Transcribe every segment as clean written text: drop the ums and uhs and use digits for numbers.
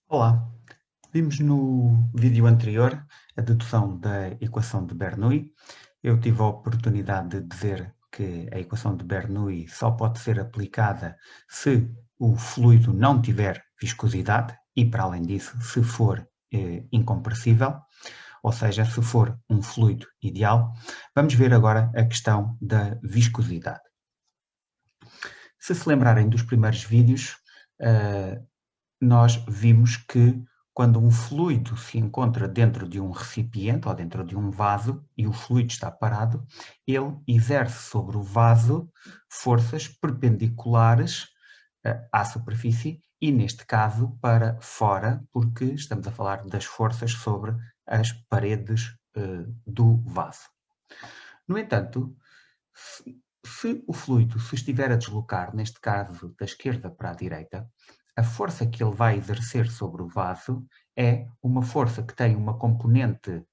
Olá, vimos no vídeo anterior a dedução da equação de Bernoulli. Eu tive a oportunidade de dizer que a equação de Bernoulli só pode ser aplicada se o fluido não tiver viscosidade e, para além disso, se for incompressível, ou seja, se for um fluido ideal. Vamos ver agora a questão da viscosidade. Se lembrarem dos primeiros vídeos, nós vimos que quando um fluido se encontra dentro de um recipiente ou dentro de um vaso e o fluido está parado, ele exerce sobre o vaso forças perpendiculares à superfície e, neste caso, para fora, porque estamos a falar das forças sobre as paredes do vaso. No entanto, se o fluido se estiver a deslocar, neste caso da esquerda para a direita, a força que ele vai exercer sobre o vaso é uma força que tem uma componente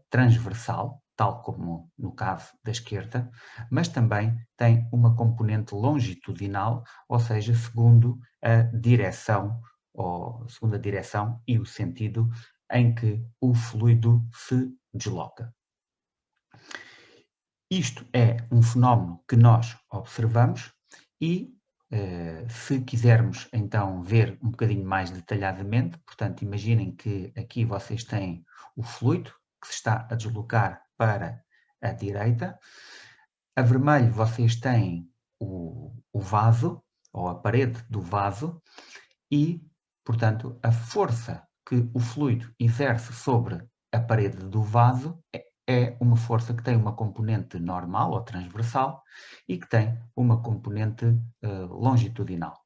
transversal, tal como no caso da esquerda, mas também tem uma componente longitudinal, ou seja, segundo a direção, ou segundo a direção e o sentido em que o fluido se desloca. Isto é um fenómeno que nós observamos e, se quisermos então ver um bocadinho mais detalhadamente, portanto, imaginem que aqui vocês têm o fluido que se está a deslocar para a direita. A vermelho vocês têm o vaso, ou a parede do vaso, e, portanto, a força que o fluido exerce sobre a parede do vaso é uma força que tem uma componente normal ou transversal e que tem uma componente longitudinal,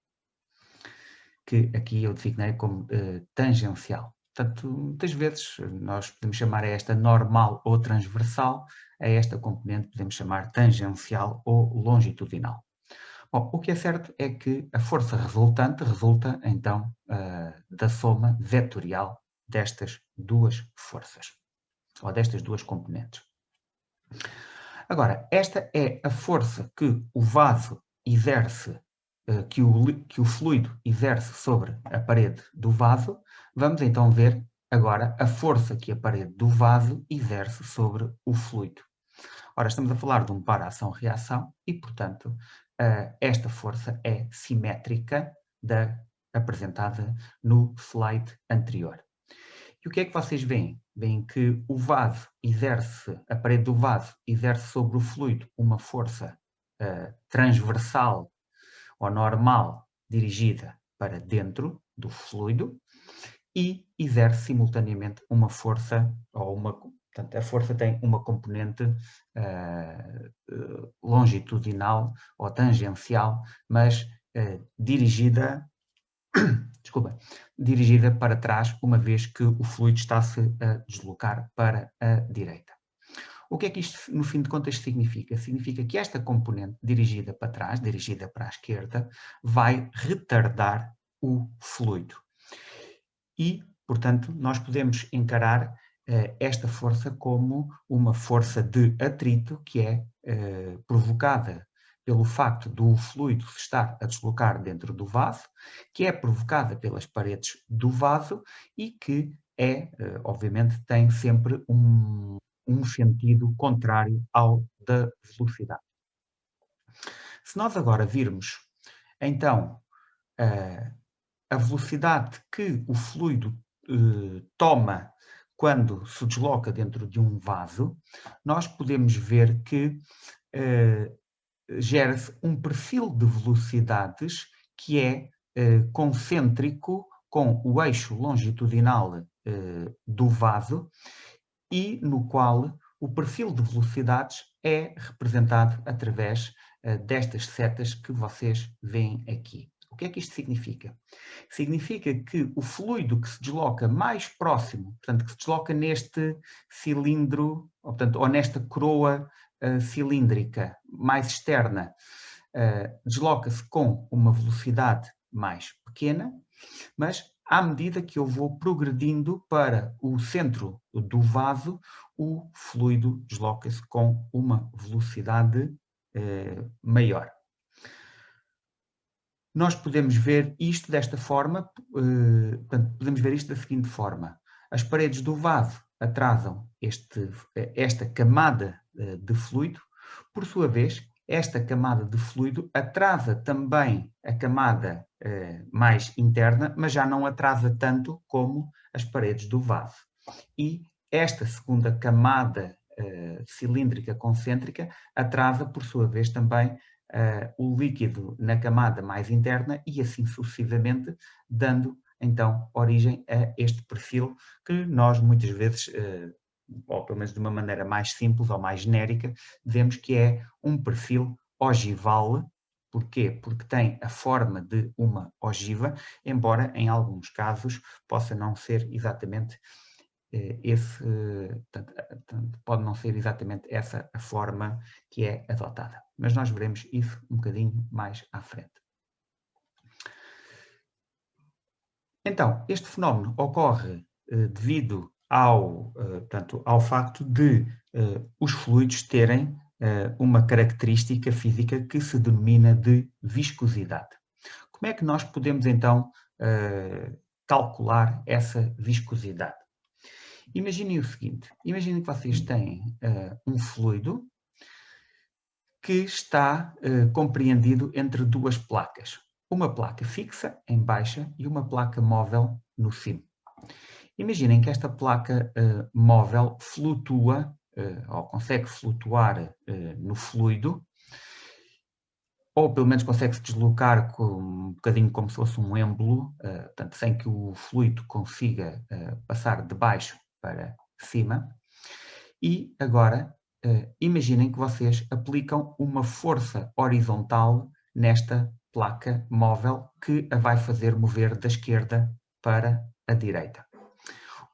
que aqui eu designei como tangencial. Portanto, muitas vezes nós podemos chamar a esta normal ou transversal, a esta componente podemos chamar tangencial ou longitudinal. Bom, o que é certo é que a força resultante resulta, então, da soma vetorial destas duas forças, ou destas duas componentes. Agora, esta é a força que o vaso exerce, que o fluido exerce sobre a parede do vaso. Vamos então ver agora a força que a parede do vaso exerce sobre o fluido. Ora, estamos a falar de um par ação-reação e, portanto, esta força é simétrica da apresentada no slide anterior. E o que é que vocês veem? Veem que o vaso exerce, a parede do vaso exerce sobre o fluido uma força transversal ou normal dirigida para dentro do fluido e exerce simultaneamente uma força, portanto, a força tem uma componente longitudinal ou tangencial, mas dirigida para trás, uma vez que o fluido está-se a deslocar para a direita. O que é que isto, no fim de contas, significa? Significa que esta componente dirigida para trás, dirigida para a esquerda, vai retardar o fluido. E, portanto, nós podemos encarar esta força como uma força de atrito que é provocada pelo facto do fluido se estar a deslocar dentro do vaso, que é provocada pelas paredes do vaso e que obviamente, tem sempre um sentido contrário ao da velocidade. Se nós agora virmos, então, a velocidade que o fluido toma quando se desloca dentro de um vaso, nós podemos ver que gera-se um perfil de velocidades que é concêntrico com o eixo longitudinal do vaso e no qual o perfil de velocidades é representado através destas setas que vocês veem aqui. O que é que isto significa? Significa que o fluido que se desloca mais próximo, portanto, que se desloca neste cilindro, ou nesta coroa cilíndrica mais externa, desloca-se com uma velocidade mais pequena, mas à medida que eu vou progredindo para o centro do vaso, o fluido desloca-se com uma velocidade maior. nós podemos ver isto desta forma, portanto, podemos ver isto da seguinte forma. As paredes do vaso atrasam esta camada de fluido, por sua vez, esta camada de fluido atrasa também a camada mais interna, mas já não atrasa tanto como as paredes do vaso. E esta segunda camada cilíndrica concêntrica atrasa, por sua vez, também o líquido na camada mais interna e assim sucessivamente, dando então origem a este perfil que nós muitas vezes, ou pelo menos de uma maneira mais simples ou mais genérica, dizemos que é um perfil ogival. Porquê? Porque tem a forma de uma ogiva, embora em alguns casos possa não ser exatamente pode não ser exatamente essa a forma que é adotada. Mas nós veremos isso um bocadinho mais à frente. Então, este fenómeno ocorre devido ao facto de os fluidos terem uma característica física que se denomina de viscosidade. Como é que nós podemos então calcular essa viscosidade? Imaginem o seguinte, imaginem que vocês têm um fluido que está compreendido entre duas placas. Uma placa fixa em baixa e uma placa móvel no cimo. Imaginem que esta placa móvel flutua, ou consegue flutuar no fluido, ou pelo menos consegue se deslocar um bocadinho como se fosse um êmbolo, portanto, sem que o fluido consiga passar de baixo para cima. E agora, imaginem que vocês aplicam uma força horizontal nesta placa móvel que a vai fazer mover da esquerda para a direita.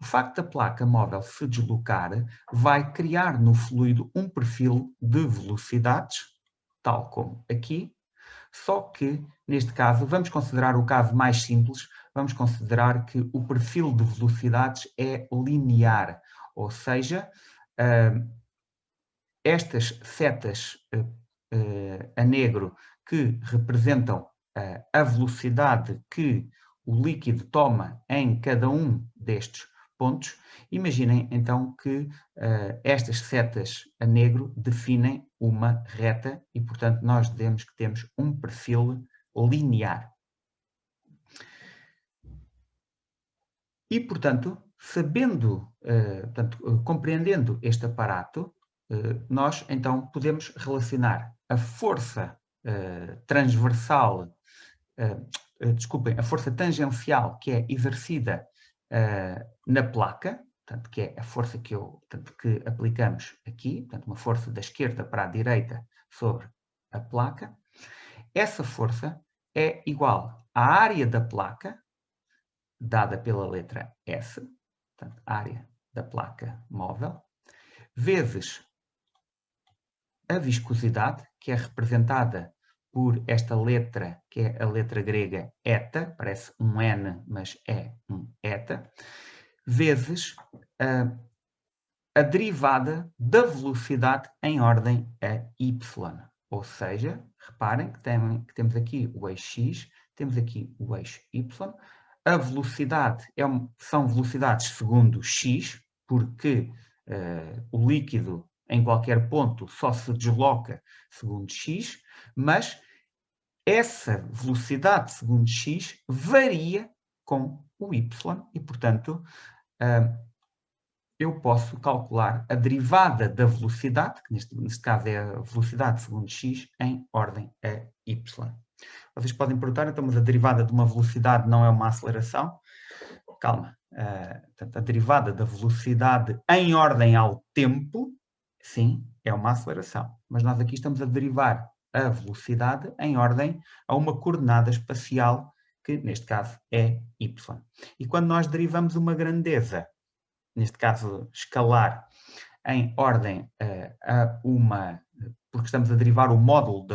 O facto da placa móvel se deslocar vai criar no fluido um perfil de velocidades, tal como aqui, só que, neste caso, vamos considerar o caso mais simples, vamos considerar que o perfil de velocidades é linear, ou seja, estas setas a negro que representam a velocidade que o líquido toma em cada um destes pontos, imaginem então que estas setas a negro definem uma reta e, portanto, nós dizemos que temos um perfil linear. E, portanto, compreendendo este aparato, nós então podemos relacionar a força transversal, a força tangencial que é exercida na placa, portanto, que é a força que aplicamos aqui, portanto, uma força da esquerda para a direita sobre a placa. Essa força é igual à área da placa, dada pela letra S, portanto, área da placa móvel, vezes a viscosidade, que é representada por esta letra, que é a letra grega eta, parece um N, mas é um eta, vezes a derivada da velocidade em ordem a y. Ou seja, reparem que temos aqui o eixo x, temos aqui o eixo y. A velocidade são velocidades segundo x, porque o líquido em qualquer ponto só se desloca segundo x, mas essa velocidade segundo x varia com o y e, portanto, eu posso calcular a derivada da velocidade, que neste caso é a velocidade segundo x, em ordem a y. Vocês podem perguntar, então, mas a derivada de uma velocidade não é uma aceleração? Calma. Portanto, a derivada da velocidade em ordem ao tempo, sim, é uma aceleração. Mas nós aqui estamos a derivar a velocidade em ordem a uma coordenada espacial, que neste caso é y. E quando nós derivamos uma grandeza, neste caso escalar, em ordem porque estamos a derivar o módulo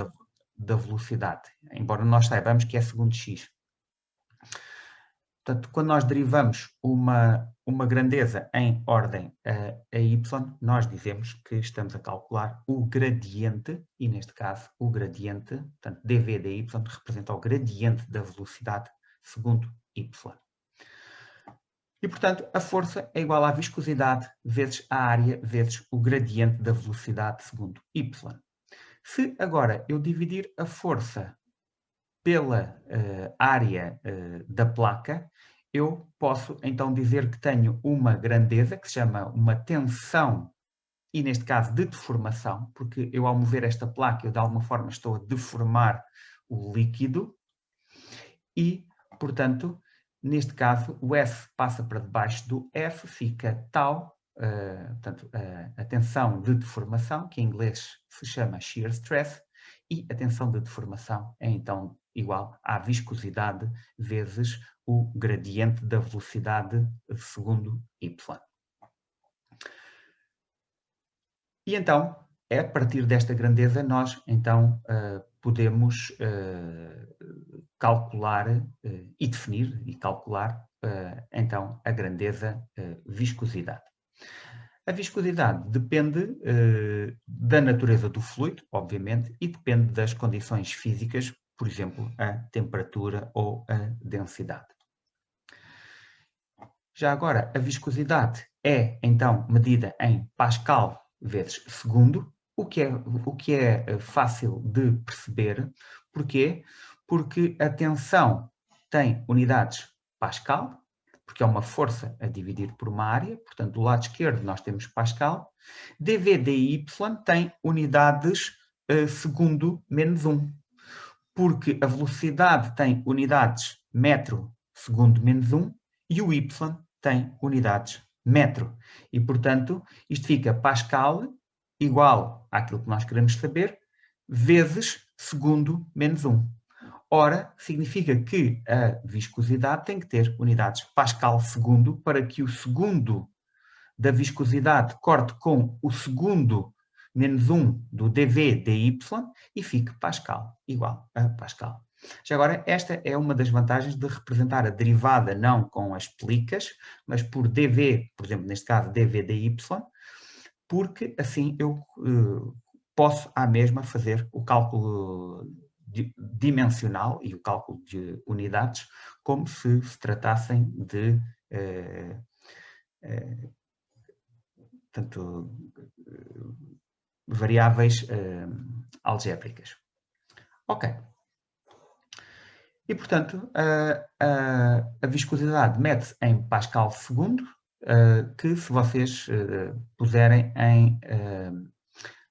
da velocidade, embora nós saibamos que é segundo x. Portanto, quando nós derivamos uma grandeza em ordem a y, nós dizemos que estamos a calcular o gradiente, e neste caso o gradiente, portanto, dv dy representa o gradiente da velocidade segundo y. E, portanto, a força é igual à viscosidade vezes a área vezes o gradiente da velocidade segundo y. Se agora eu dividir a força pela área da placa, eu posso então dizer que tenho uma grandeza que se chama uma tensão, e neste caso de deformação, porque eu ao mover esta placa eu de alguma forma estou a deformar o líquido e, portanto, neste caso o F passa para debaixo do F, fica tal, portanto, a tensão de deformação, que em inglês se chama shear stress, e a tensão de deformação é então igual à viscosidade vezes o gradiente da velocidade segundo y. E então, a partir desta grandeza, nós então podemos calcular e definir e calcular então a grandeza viscosidade. A viscosidade depende da natureza do fluido, obviamente, e depende das condições físicas, por exemplo, a temperatura ou a densidade. Já agora, a viscosidade é, então, medida em Pascal vezes segundo, o que é fácil de perceber. Porquê? Porque a tensão tem unidades Pascal, porque é uma força a dividir por uma área, portanto, do lado esquerdo nós temos Pascal. dV dy tem unidades segundo menos 1, porque a velocidade tem unidades metro segundo menos 1 e o y tem unidades metro. E, portanto, isto fica Pascal igual àquilo que nós queremos saber, vezes segundo menos 1. Ora, significa que a viscosidade tem que ter unidades Pascal segundo para que o segundo da viscosidade corte com o segundo menos 1 do dV dy e fique Pascal igual a Pascal. Já agora, esta é uma das vantagens de representar a derivada não com as pelicas, mas por dV, por exemplo, neste caso dV dy, porque assim eu posso à mesma fazer o cálculo dimensional e o cálculo de unidades como se tratassem de portanto, variáveis algébricas. Ok. E, portanto, a viscosidade mede-se em Pascal segundo, que se vocês puserem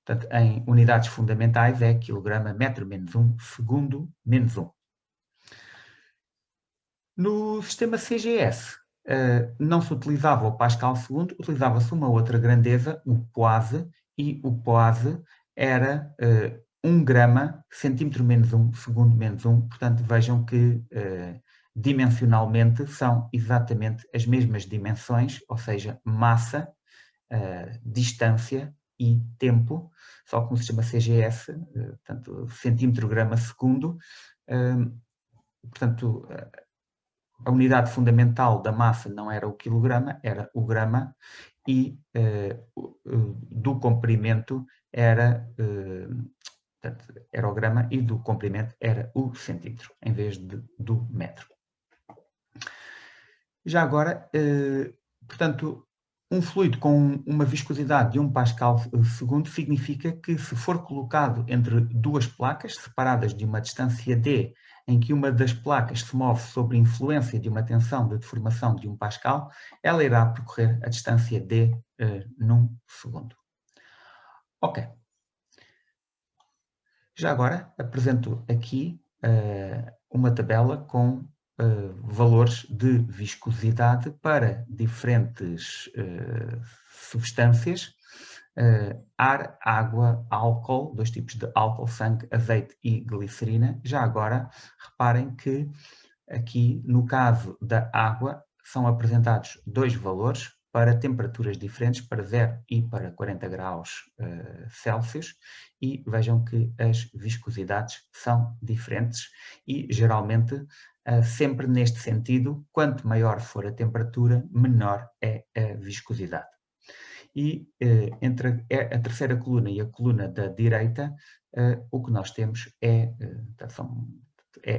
portanto, em unidades fundamentais é quilograma metro menos 1 segundo menos 1. No sistema CGS não se utilizava o Pascal segundo, utilizava-se uma outra grandeza, o Poise, e o Poise era 1 grama centímetro menos 1 segundo menos 1, portanto vejam que dimensionalmente são exatamente as mesmas dimensões, ou seja, massa, distância e tempo, só que no sistema CGS, portanto, centímetro grama segundo, portanto, a unidade fundamental da massa não era o quilograma, era o grama, e do comprimento era, portanto, era o grama, e do comprimento era o centímetro, em vez do metro. Já agora, portanto, um fluido com uma viscosidade de 1 Pascal segundo significa que, se for colocado entre duas placas separadas de uma distância d, em que uma das placas se move sob influência de uma tensão de deformação de 1 Pascal, ela irá percorrer a distância d num segundo. Ok. Já agora apresento aqui uma tabela com valores de viscosidade para diferentes substâncias, ar, água, álcool, dois tipos de álcool, sangue, azeite e glicerina. Já agora, reparem que aqui no caso da água são apresentados dois valores, para temperaturas diferentes, para 0 e para 40 graus Celsius, e vejam que as viscosidades são diferentes e, geralmente, sempre neste sentido, quanto maior for a temperatura, menor é a viscosidade. E entre a terceira coluna e a coluna da direita, o que nós temos é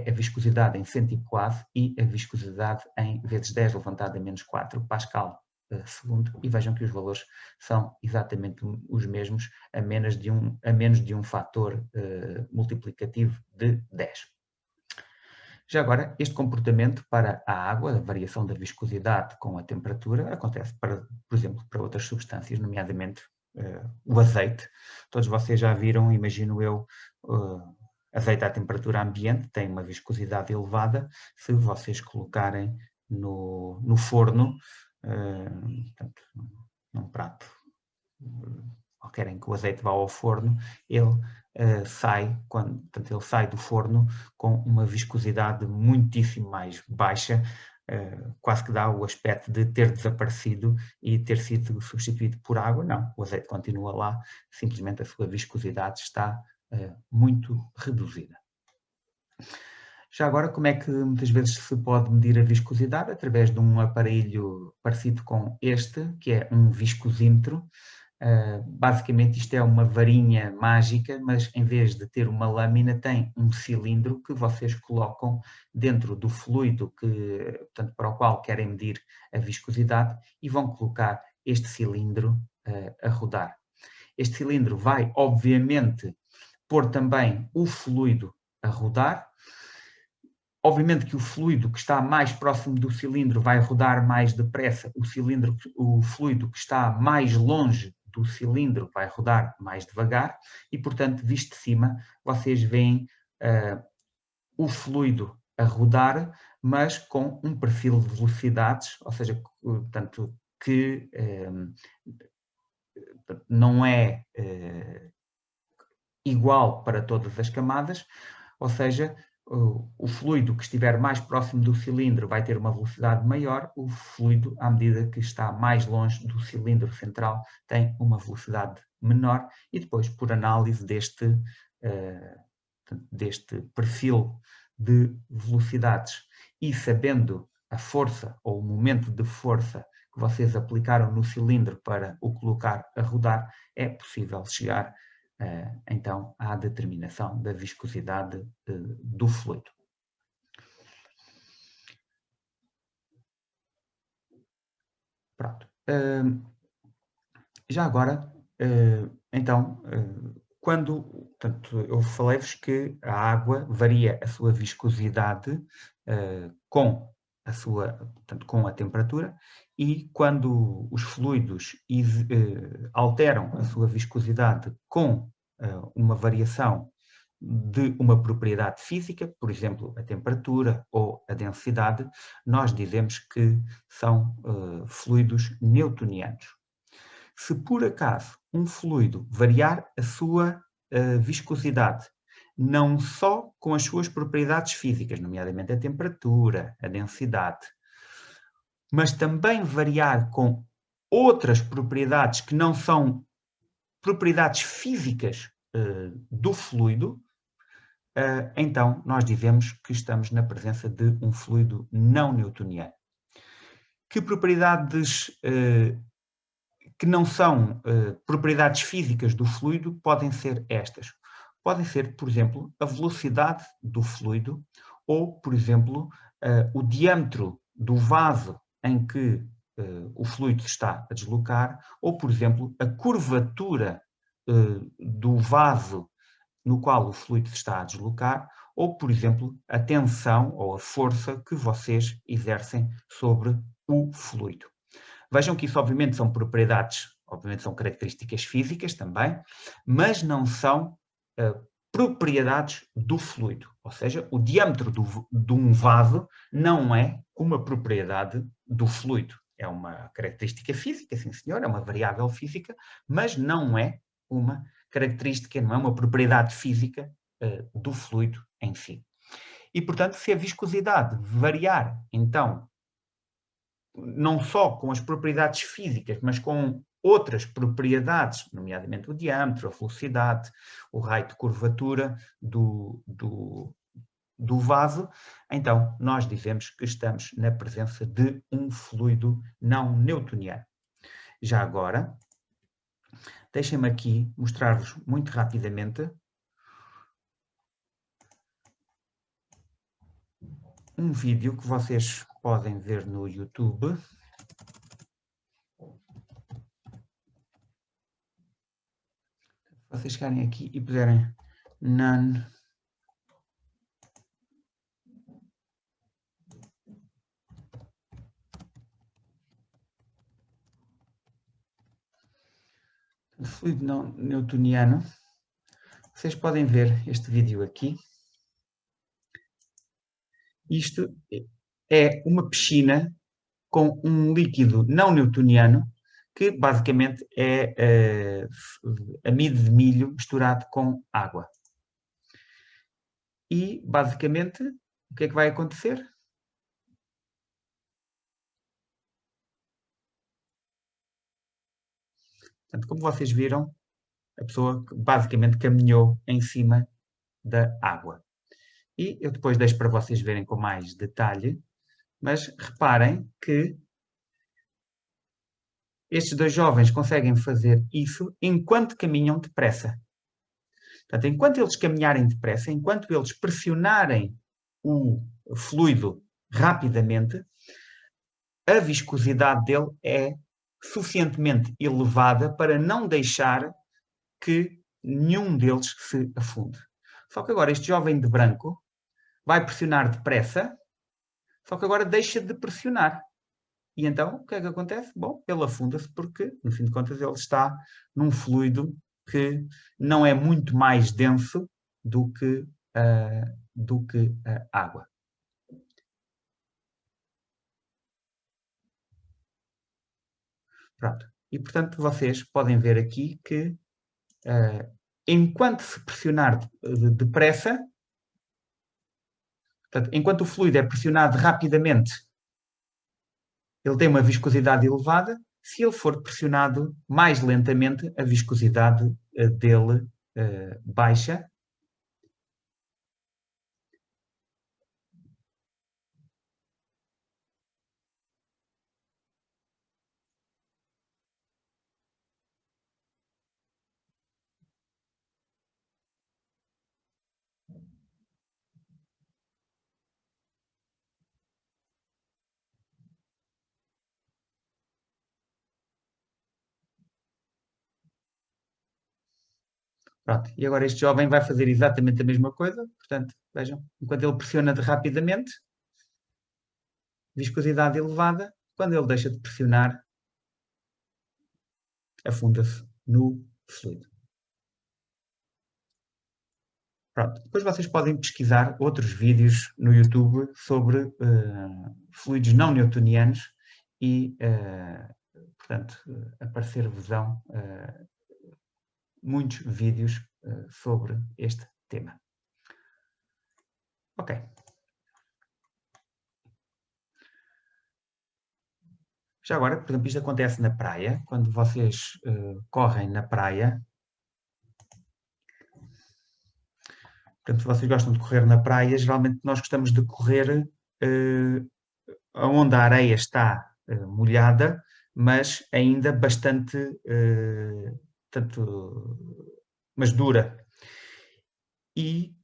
a viscosidade em centipoise e a viscosidade em vezes 10 elevado a menos 4 Pascal segundo, e vejam que os valores são exatamente os mesmos, a menos de um fator multiplicativo de 10. Já agora, este comportamento para a água, a variação da viscosidade com a temperatura, acontece, por exemplo, para outras substâncias, nomeadamente o azeite. Todos vocês já viram, imagino eu, azeite à temperatura ambiente tem uma viscosidade elevada. Se vocês colocarem no forno, portanto, num prato qualquer em que o azeite vá ao forno, ele ele sai do forno com uma viscosidade muitíssimo mais baixa, quase que dá o aspecto de ter desaparecido e ter sido substituído por água. Não, o azeite continua lá, simplesmente a sua viscosidade está muito reduzida. Já agora, como é que muitas vezes se pode medir a viscosidade? Através de um aparelho parecido com este, que é um viscosímetro. Basicamente isto é uma varinha mágica, mas em vez de ter uma lâmina tem um cilindro que vocês colocam dentro do fluido portanto, para o qual querem medir a viscosidade, e vão colocar este cilindro a rodar. Este cilindro vai, obviamente, pôr também o fluido a rodar. Obviamente que o fluido que está mais próximo do cilindro vai rodar mais depressa, o fluido que está mais longe do cilindro vai rodar mais devagar e, portanto, visto de cima, vocês veem o fluido a rodar, mas com um perfil de velocidades, ou seja, portanto, que não é igual para todas as camadas, ou seja, o fluido que estiver mais próximo do cilindro vai ter uma velocidade maior, o fluido, à medida que está mais longe do cilindro central, tem uma velocidade menor, e depois, por análise deste perfil de velocidades e sabendo a força ou o momento de força que vocês aplicaram no cilindro para o colocar a rodar, é possível chegar então à determinação da viscosidade do fluido. Pronto. Já agora, então, portanto, eu falei-vos que a água varia a sua viscosidade com a temperatura, e quando os fluidos alteram a sua viscosidade com uma variação de uma propriedade física, por exemplo, a temperatura ou a densidade, nós dizemos que são fluidos newtonianos. Se por acaso um fluido variar a sua viscosidade, não só com as suas propriedades físicas, nomeadamente a temperatura, a densidade, mas também variar com outras propriedades que não são propriedades físicas do fluido, então nós dizemos que estamos na presença de um fluido não newtoniano. Que propriedades que não são propriedades físicas do fluido podem ser estas? Podem ser, por exemplo, a velocidade do fluido, ou, por exemplo, o diâmetro do vaso em que o fluido se está a deslocar, ou, por exemplo, a curvatura do vaso no qual o fluido se está a deslocar, ou, por exemplo, a tensão ou a força que vocês exercem sobre o fluido. Vejam que isso, obviamente, são propriedades, obviamente são características físicas também, mas não são propriedades do fluido. Ou seja, o diâmetro de um vaso não é uma propriedade do fluido. É uma característica física, sim senhor, é uma variável física, mas não é uma característica, não é uma propriedade física do fluido em si. E, portanto, se a viscosidade variar, então, não só com as propriedades físicas, mas com outras propriedades, nomeadamente o diâmetro, a velocidade, o raio de curvatura do vaso, então nós dizemos que estamos na presença de um fluido não newtoniano. Já agora, deixem-me aqui mostrar-vos muito rapidamente um vídeo que vocês podem ver no YouTube. Se vocês chegarem aqui e puserem none fluido não newtoniano, vocês podem ver este vídeo aqui. Isto é uma piscina com um líquido não newtoniano que basicamente é amido de milho misturado com água. E basicamente o que é que vai acontecer? Portanto, como vocês viram, a pessoa basicamente caminhou em cima da água. E eu depois deixo para vocês verem com mais detalhe, mas reparem que estes dois jovens conseguem fazer isso enquanto caminham depressa. Portanto, enquanto eles caminharem depressa, enquanto eles pressionarem o fluido rapidamente, a viscosidade dele é suficientemente elevada para não deixar que nenhum deles se afunde. Só que agora este jovem de branco vai pressionar depressa, só que agora deixa de pressionar. E então, o que é que acontece? Bom, ele afunda-se porque, no fim de contas, ele está num fluido que não é muito mais denso do que a água. Pronto. E, portanto, vocês podem ver aqui que, enquanto se pressionar depressa, portanto, enquanto o fluido é pressionado rapidamente, ele tem uma viscosidade elevada. Se ele for pressionado mais lentamente, a viscosidade dele baixa. Pronto. E agora este jovem vai fazer exatamente a mesma coisa. Portanto, vejam, enquanto ele pressiona rapidamente, viscosidade elevada, quando ele deixa de pressionar, afunda-se no fluido. Pronto. Depois vocês podem pesquisar outros vídeos no YouTube sobre fluidos não newtonianos e, portanto, aparecer-vos-ão muitos vídeos sobre este tema. Ok. Já agora, por exemplo, isto acontece na praia, quando vocês correm na praia. Portanto, se vocês gostam de correr na praia, geralmente nós gostamos de correr onde a areia está molhada, mas ainda bastante mas dura. E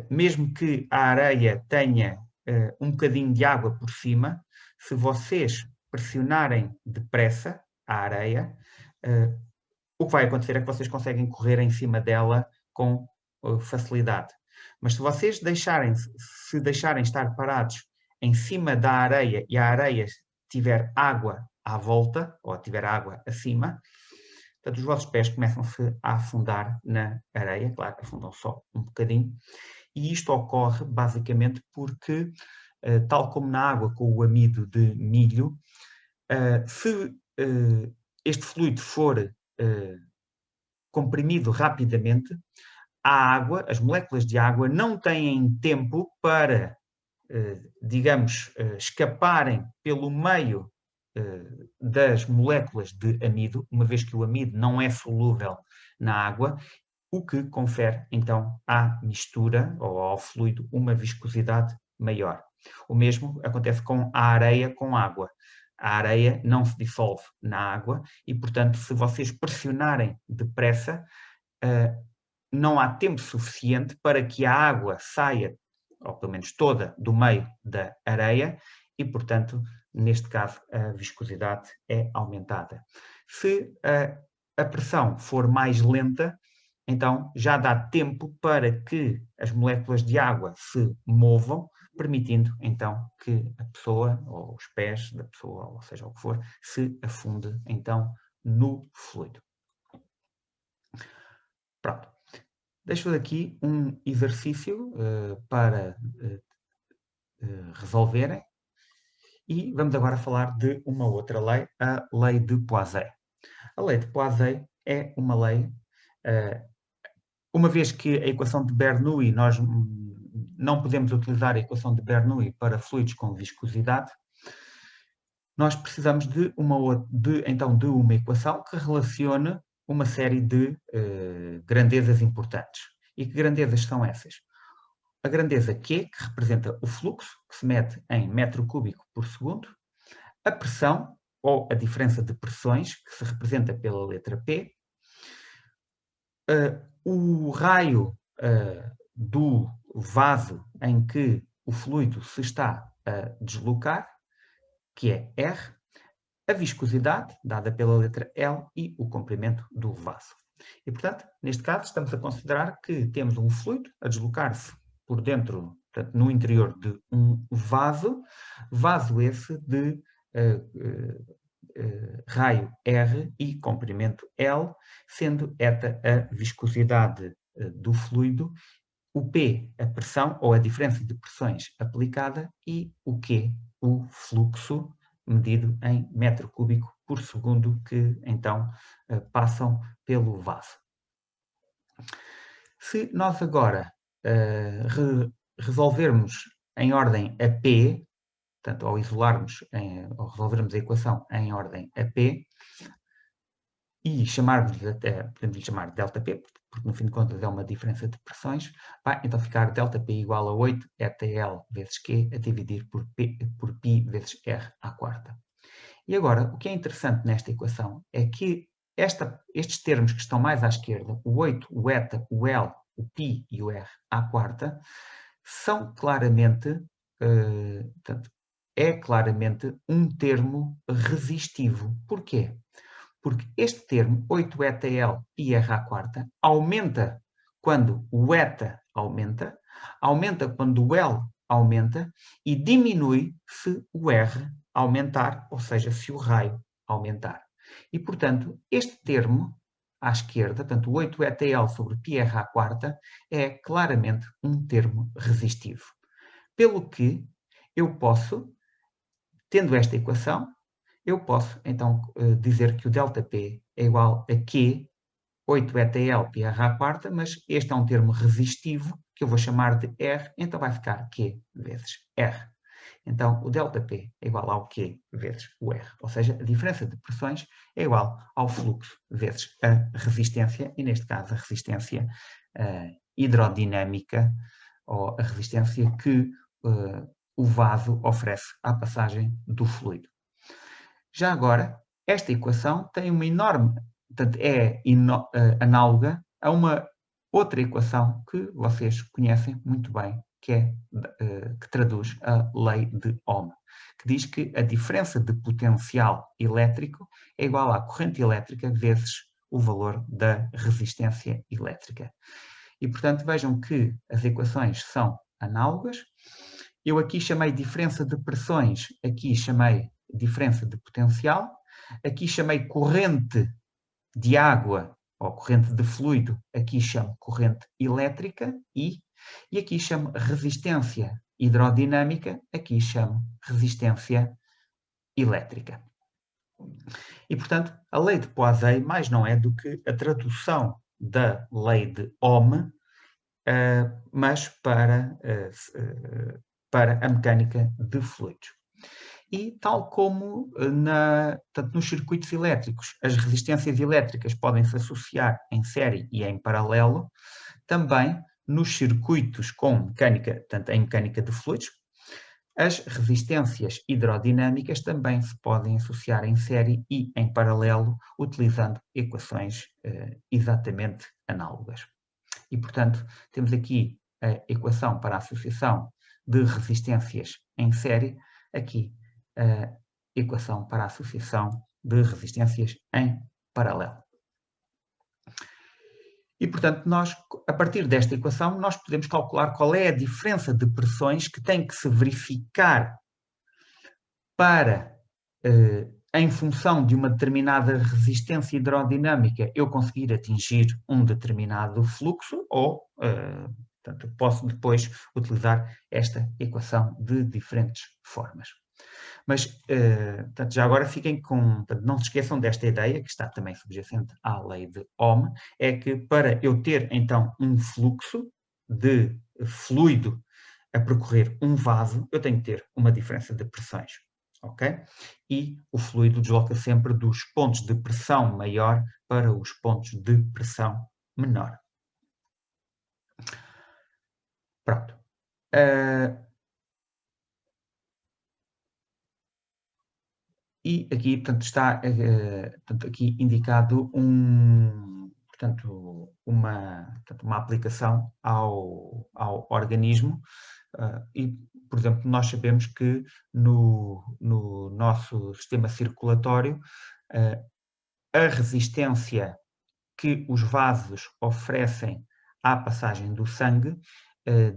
mesmo que a areia tenha um bocadinho de água por cima, se vocês pressionarem depressa a areia, o que vai acontecer é que vocês conseguem correr em cima dela com facilidade. Mas se vocês deixarem estar parados em cima da areia e a areia tiver água à volta, ou tiver água acima, portanto, os vossos pés começam-se a afundar na areia, claro, afundam só um bocadinho, e isto ocorre basicamente porque, tal como na água com o amido de milho, se este fluido for comprimido rapidamente, a água, as moléculas de água não têm tempo para, digamos, escaparem pelo meio das moléculas de amido, uma vez que o amido não é solúvel na água, o que confere, então, à mistura ou ao fluido uma viscosidade maior. O mesmo acontece com a areia com água. A areia não se dissolve na água e, portanto, se vocês pressionarem depressa, não há tempo suficiente para que a água saia, ou pelo menos toda, do meio da areia e, portanto, neste caso, a viscosidade é aumentada. Se a pressão for mais lenta, então já dá tempo para que as moléculas de água se movam, permitindo então que a pessoa, ou os pés da pessoa, ou seja o que for, se afunde então no fluido. Pronto. Deixo aqui um exercício para resolverem e vamos agora falar de uma outra lei, a lei de Poiseuille. A lei de Poiseuille é uma lei, uma vez que a equação de Bernoulli, nós não podemos utilizar a equação de Bernoulli para fluidos com viscosidade, nós precisamos de então, de uma equação que relacione uma série de grandezas importantes. E que grandezas são essas? A grandeza Q, que representa o fluxo, que se mede em metro cúbico por segundo, a pressão, ou a diferença de pressões, que se representa pela letra P, o raio do vaso em que o fluido se está a deslocar, que é R, a viscosidade, dada pela letra L, e o comprimento do vaso. E, portanto, neste caso, estamos a considerar que temos um fluido a deslocar-se por dentro, portanto, no interior de um vaso esse de raio R e comprimento L, sendo eta a viscosidade do fluido, o P a pressão ou a diferença de pressões aplicada e o Q o fluxo medido em metro cúbico por segundo que então passam pelo vaso. Se nós agora resolvermos em ordem a P, portanto, ao ao resolvermos a equação em ordem a P, e chamarmos-lhe até, podemos lhe chamar ΔP, porque no fim de contas é uma diferença de pressões, vai então ficar ΔP igual a 8 ETL vezes Q a dividir por π vezes R à quarta. E agora, o que é interessante nesta equação é que estes termos que estão mais à esquerda, o 8, o eta, o L, o π e o R à quarta, são claramente, portanto, é claramente um termo resistivo. Porquê? Porque este termo, 8 eta L pi R à quarta, aumenta quando o eta aumenta quando o L aumenta e diminui se o R aumentar, ou seja, se o raio aumentar. E, portanto, este termo à esquerda, portanto, 8 eta L sobre pi R à quarta, é claramente um termo resistivo. Pelo que eu posso, tendo esta equação, eu posso, então, dizer que o ΔP é igual a Q, 8 eta L pi R à quarta, mas este é um termo resistivo, que eu vou chamar de R, então vai ficar Q vezes R. Então, o ΔP é igual ao Q vezes o R, ou seja, a diferença de pressões é igual ao fluxo vezes a resistência, e neste caso a resistência hidrodinâmica, ou a resistência que o vaso oferece à passagem do fluido. Já agora, esta equação tem uma enorme, portanto, é análoga a uma outra equação que vocês conhecem muito bem, que traduz a lei de Ohm, que diz que a diferença de potencial elétrico é igual à corrente elétrica vezes o valor da resistência elétrica. E, portanto, vejam que as equações são análogas. Eu aqui chamei diferença de pressões, aqui chamei diferença de potencial, aqui chamei corrente de água ou corrente de fluido, aqui chamo corrente elétrica e aqui chamo resistência hidrodinâmica, aqui chamo resistência elétrica. E, portanto, a lei de Poiseuille mais não é do que a tradução da lei de Ohm, mas para a mecânica de fluidos. E tal como tanto nos circuitos elétricos, as resistências elétricas podem se associar em série e em paralelo, também nos circuitos com mecânica, tanto em mecânica de fluidos, as resistências hidrodinâmicas também se podem associar em série e em paralelo, utilizando equações exatamente análogas. E, portanto, temos aqui a equação para a associação de resistências em série, aqui a equação para a associação de resistências em paralelo. E, portanto, nós, a partir desta equação, nós podemos calcular qual é a diferença de pressões que tem que se verificar para, em função de uma determinada resistência hidrodinâmica, eu conseguir atingir um determinado fluxo ou, portanto, posso depois utilizar esta equação de diferentes formas. Mas, portanto, já agora fiquem com... Portanto, não se esqueçam desta ideia, que está também subjacente à lei de Ohm, é que para eu ter, então, um fluxo de fluido a percorrer um vaso, eu tenho que ter uma diferença de pressões, ok? E o fluido desloca sempre dos pontos de pressão maior para os pontos de pressão menor. Pronto. E aqui, portanto, está portanto, aqui indicado uma aplicação ao organismo e, por exemplo, nós sabemos que no nosso sistema circulatório a resistência que os vasos oferecem à passagem do sangue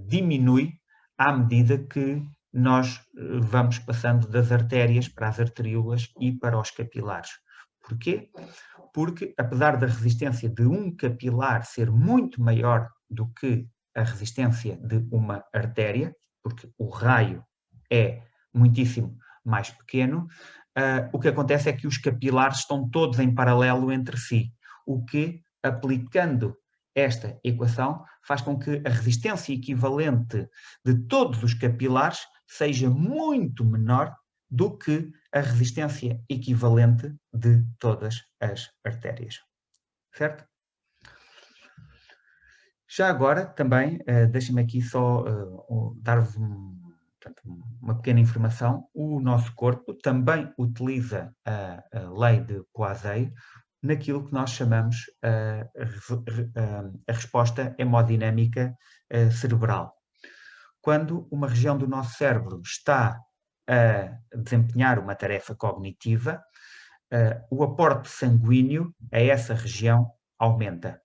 diminui à medida que nós vamos passando das artérias para as arteríolas e para os capilares. Porquê? Porque, apesar da resistência de um capilar ser muito maior do que a resistência de uma artéria, porque o raio é muitíssimo mais pequeno, o que acontece é que os capilares estão todos em paralelo entre si, o que, aplicando esta equação, faz com que a resistência equivalente de todos os capilares seja muito menor do que a resistência equivalente de todas as artérias. Certo? Já agora, também, deixem-me aqui só dar-vos uma pequena informação. O nosso corpo também utiliza a lei de Poiseuille naquilo que nós chamamos a resposta hemodinâmica cerebral. Quando uma região do nosso cérebro está a desempenhar uma tarefa cognitiva, o aporte sanguíneo a essa região aumenta.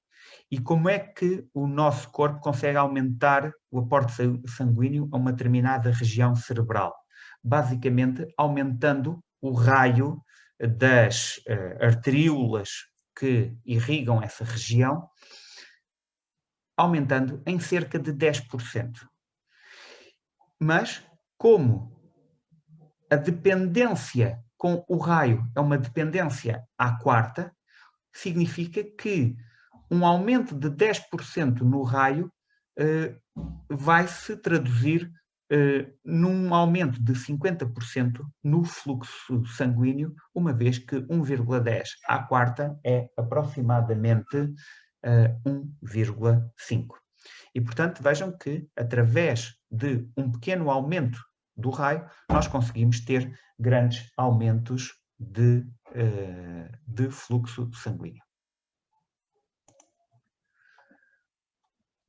E como é que o nosso corpo consegue aumentar o aporte sanguíneo a uma determinada região cerebral? Basicamente, aumentando o raio das arteríolas que irrigam essa região, aumentando em cerca de 10%. Mas, como a dependência com o raio é uma dependência à quarta, significa que um aumento de 10% no raio vai se traduzir num aumento de 50% no fluxo sanguíneo, uma vez que 1,10 à quarta é aproximadamente 1,5. E, portanto, vejam que, através de um pequeno aumento do raio, nós conseguimos ter grandes aumentos de fluxo sanguíneo.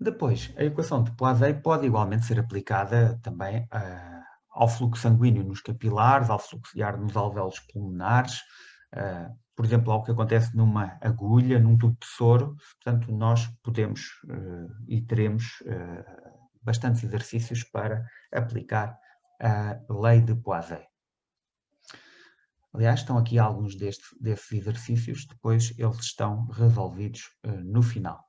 Depois, a equação de Poiseuille pode igualmente ser aplicada também ao fluxo sanguíneo nos capilares, ao fluxo de ar nos alvéolos pulmonares, por exemplo, ao que acontece numa agulha, num tubo de soro. Portanto, nós podemos e teremos bastantes exercícios para aplicar a lei de Poiseuille. Aliás, estão aqui alguns desses exercícios, depois eles estão resolvidos no final.